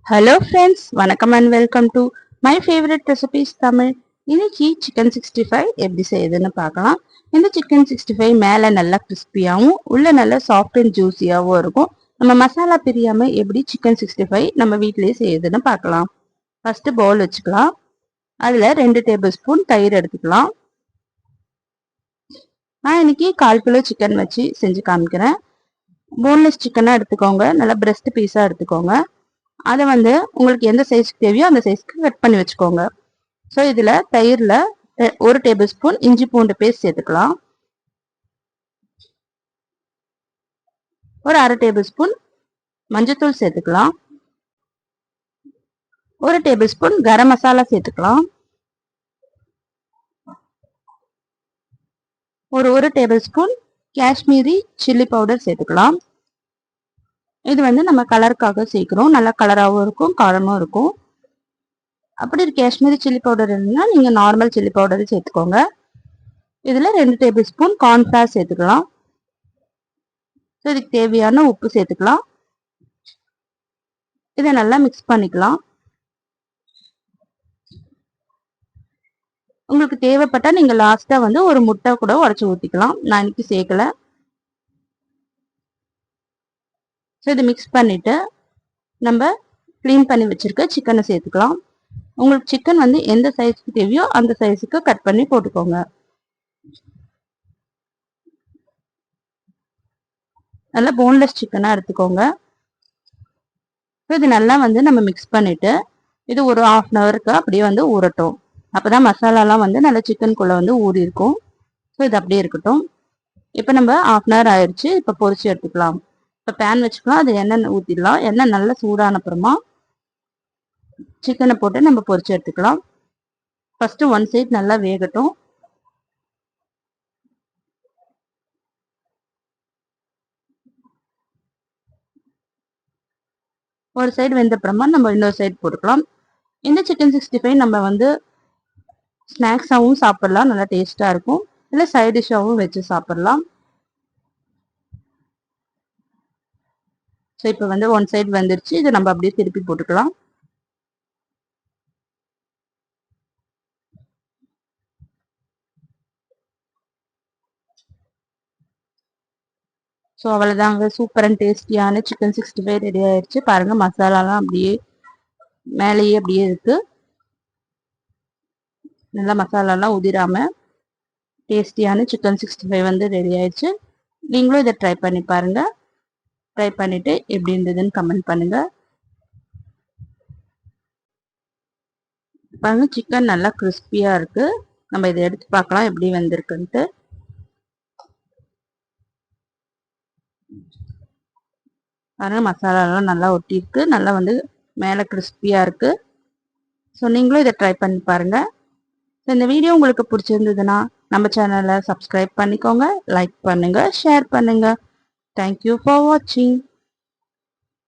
Hello friends, வணக்கம் and welcome to my favourite recipes Tamil. இன்னைக்கு chicken 65 எப்படி செய்யுதுன்னு பார்க்கலாம். இந்த சிக்கன் 65 மேலே நல்லா கிறிஸ்பியாகவும் உள்ள நல்லா சாஃப்ட் அண்ட் ஜூஸியாகவும் இருக்கும். நம்ம மசாலா பிரியாம எப்படி சிக்கன் 65 நம்ம வீட்டிலேயே செய்யுதுன்னு பார்க்கலாம். ஃபர்ஸ்ட் பவுல் வச்சுக்கலாம். அதில் 2 டேபிள் ஸ்பூன் தயிர் எடுத்துக்கலாம். நான் இன்னைக்கு 1/4 கிலோ சிக்கன் வச்சு செஞ்சு காமிக்கிறேன். போன்லெஸ் சிக்கனாக எடுத்துக்கோங்க, நல்லா பிரெஸ்ட் பீஸாக எடுத்துக்கோங்க. அதை உங்களுக்கு எந்த சைஸ்க்கு தேவையோ அந்த சைஸ்க்கு கட் பண்ணி வச்சுக்கோங்க. ஸோ இதில் தயிரில் 1 டேபிள் ஸ்பூன் இஞ்சி பூண்டு பேஸ்ட் சேர்த்துக்கலாம். ஒரு 1/2 டேபிள் ஸ்பூன் மஞ்சத்தூள் சேர்த்துக்கலாம். 1 டேபிள் ஸ்பூன் கரம் மசாலா சேர்த்துக்கலாம். ஒரு 1 table spoon Kashmiri chilli powder சேர்த்துக்கலாம். இது நம்ம கலருக்காக சேர்க்கிறோம். நல்லா கலராகவும் இருக்கும், காரமும் இருக்கும். அப்படி காஷ்மீரி சில்லி பவுடர் இருந்ததுன்னா நீங்க நார்மல் சில்லி பவுடர் சேர்த்துக்கோங்க. இதுல 2 டேபிள் ஸ்பூன் கார்ன்ஃபிளவர் சேர்த்துக்கலாம். இதுக்கு தேவையான உப்பு சேர்த்துக்கலாம். இதை நல்லா மிக்ஸ் பண்ணிக்கலாம். உங்களுக்கு தேவைப்பட்டா நீங்க லாஸ்டா ஒரு முட்டை கூட உடைச்சு ஊத்திக்கலாம். நான் இன்னைக்கு சேர்க்கல. இதை மிக்ஸ் பண்ணிட்டு நம்ம க்ளீன் பண்ணி வச்சிருக்க சிக்கனை சேர்த்துக்கலாம். உங்களுக்கு சிக்கன் எந்த சைஸ்க்கு தேவையோ அந்த சைஸுக்கு கட் பண்ணி போட்டுக்கோங்க. நல்லா போன்லெஸ் சிக்கனா எடுத்துக்கோங்க. இது நல்லா நம்ம மிக்ஸ் பண்ணிட்டு இது ஒரு 1/2 ஹவருக்கு அப்படியே ஊறட்டும். அப்பதான் மசாலாலாம் நல்லா சிக்கனுக்குள்ள ஊறி இருக்கும். ஸோ இது அப்படியே இருக்கட்டும். இப்போ நம்ம 1/2 ஹவர் ஆயிடுச்சு. இப்போ பொரிச்சு எடுத்துக்கலாம். இப்போ பேன் வச்சுக்கலாம். அது எண்ணெய் ஊற்றிடலாம். எண்ணெய் நல்லா சூடான அப்புறமா சிக்கனை போட்டு நம்ம பொரிச்சு எடுத்துக்கலாம். ஃபர்ஸ்ட் 1 சைடு நல்லா வேகட்டும். ஒரு சைடு வெந்த அப்புறமா நம்ம இன்னொரு சைடு போட்டுக்கலாம். இந்த சிக்கன் 65 நம்ம ஸ்நாக்ஸாகவும் சாப்பிடலாம், நல்லா டேஸ்டா இருக்கும். இல்லை சைட் டிஷ்ஷாகவும் வச்சு சாப்பிடலாம். ஸோ இப்போ 1 சைடு வந்துருச்சு. இதை நம்ம அப்படியே திருப்பி போட்டுக்கலாம். ஸோ அவ்வளோதாங்க, சூப்பர் அண்ட் டேஸ்டியான சிக்கன் 65 ரெடி ஆயிடுச்சு. பாருங்க, மசாலாலாம் அப்படியே மேலேயே அப்படியே இருக்கு. நல்லா மசாலாலாம் உதிராம டேஸ்டியான சிக்கன் 65 ரெடி ஆயிடுச்சு. நீங்களும் இதை ட்ரை பண்ணி பாருங்க. ட்ரை பண்ணிட்டு எப்படி இருந்ததுன்னு கமெண்ட் பண்ணுங்க. பாருங்க, சிக்கன் நல்லா கிறிஸ்பியா இருக்கு. நம்ம இதை எடுத்து பார்க்கலாம் எப்படி வந்திருக்குன்ட்டு. பாருங்க, மசாலாலாம் நல்லா ஒட்டி இருக்கு. நல்லா மேலே கிறிஸ்பியா இருக்கு. ஸோ நீங்களும் இதை ட்ரை பண்ணி பாருங்க. இந்த வீடியோ உங்களுக்கு பிடிச்சிருந்ததுன்னா நம்ம சேனலை சப்ஸ்கிரைப் பண்ணிக்கோங்க, லைக் பண்ணுங்க, ஷேர் பண்ணுங்க. தேங்க்யூ ஃபார் வாட்சிங்.